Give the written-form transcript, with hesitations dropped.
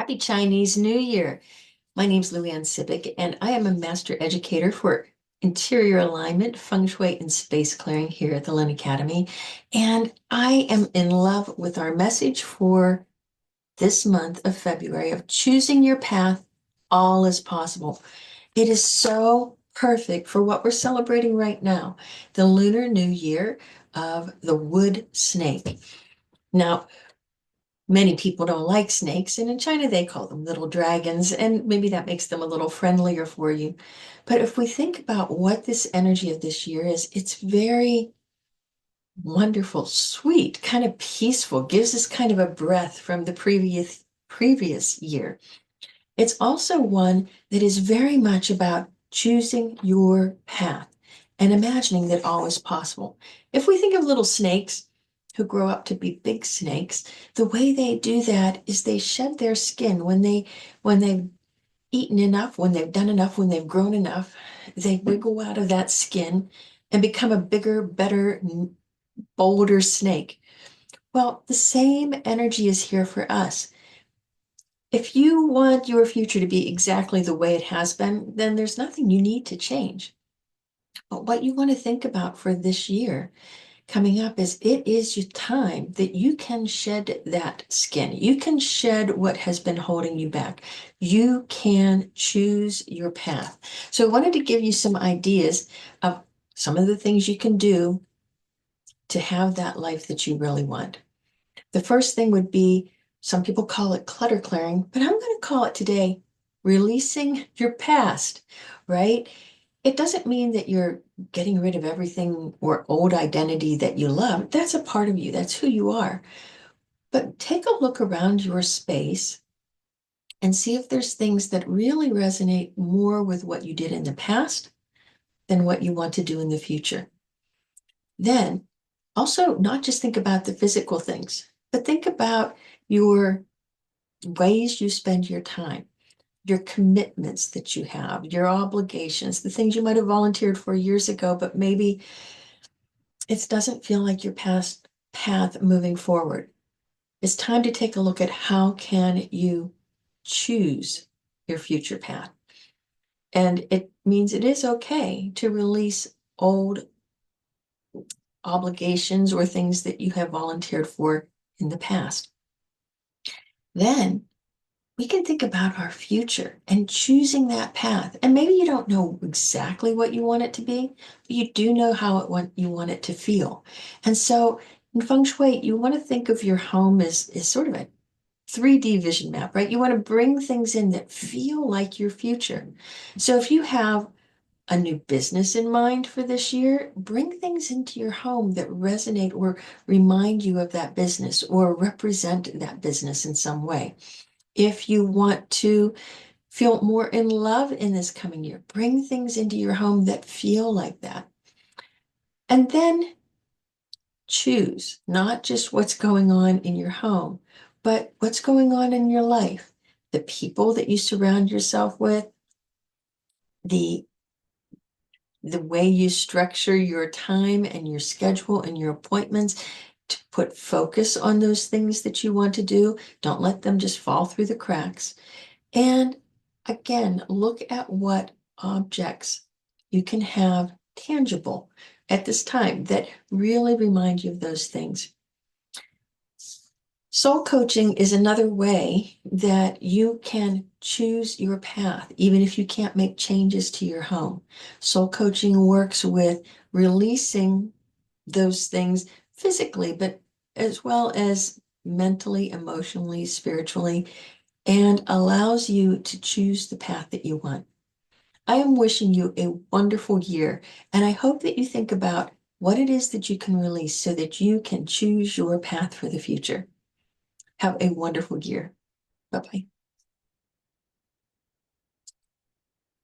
Happy Chinese New Year. My name's LuAnn Cibik, and I am a master educator for interior alignment, feng shui, and space clearing here at the LuAnn Academy. And I am in love with our message for this month of February of choosing your path. All is possible. It is so perfect for what we're celebrating right now, the Lunar New Year of the wood snake. Now, many people don't like snakes, and in China they call them little dragons, and maybe that makes them a little friendlier for you. But if we think about what this energy of this year is, it's very wonderful, sweet, kind of peaceful, gives us kind of a breath from the previous year. It's also one that is very much about choosing your path and imagining that all is possible. If we think of little snakes who grow up to be big snakes, the way they do that is they shed their skin when they've eaten enough, when they've done enough, when they've grown enough, they wiggle out of that skin and become a bigger, better, bolder snake. Well, the same energy is here for us. If you want your future to be exactly the way it has been, then there's nothing you need to change. But what you want to think about for this year coming up is it is your time that you can shed that skin. You can shed what has been holding you back. You can choose your path. So I wanted to give you some ideas of some of the things you can do to have that life that you really want. The first thing would be, some people call it clutter clearing, but I'm going to call it today releasing your past, right? It doesn't mean that you're getting rid of everything or old identity that you love. That's a part of you. That's who you are. But take a look around your space and see if there's things that really resonate more with what you did in the past than what you want to do in the future. Then also not just think about the physical things, but think about your ways you spend your time, your commitments that you have, your obligations, the things you might have volunteered for years ago, but maybe it doesn't feel like your past path moving forward. It's time to take a look at how can you choose your future path. And it means it is okay to release old obligations or things that you have volunteered for in the past. Then we can think about our future and choosing that path. And maybe you don't know exactly what you want it to be, but you do know how you want it to feel. And so in feng shui, you want to think of your home as sort of a 3D vision map, right? You want to bring things in that feel like your future. So if you have a new business in mind for this year, bring things into your home that resonate or remind you of that business or represent that business in some way. If you want to feel more in love in this coming year, bring things into your home that feel like that. And then choose not just what's going on in your home, but what's going on in your life, the people that you surround yourself with, the way you structure your time and your schedule and your appointments to put focus on those things that you want to do. Don't let them just fall through the cracks. And again, look at what objects you can have tangible at this time that really remind you of those things. Soul coaching is another way that you can choose your path, even if you can't make changes to your home. Soul coaching works with releasing those things physically, but as well as mentally, emotionally, spiritually, and allows you to choose the path that you want. I am wishing you a wonderful year, and I hope that you think about what it is that you can release so that you can choose your path for the future. Have a wonderful year. Bye-bye.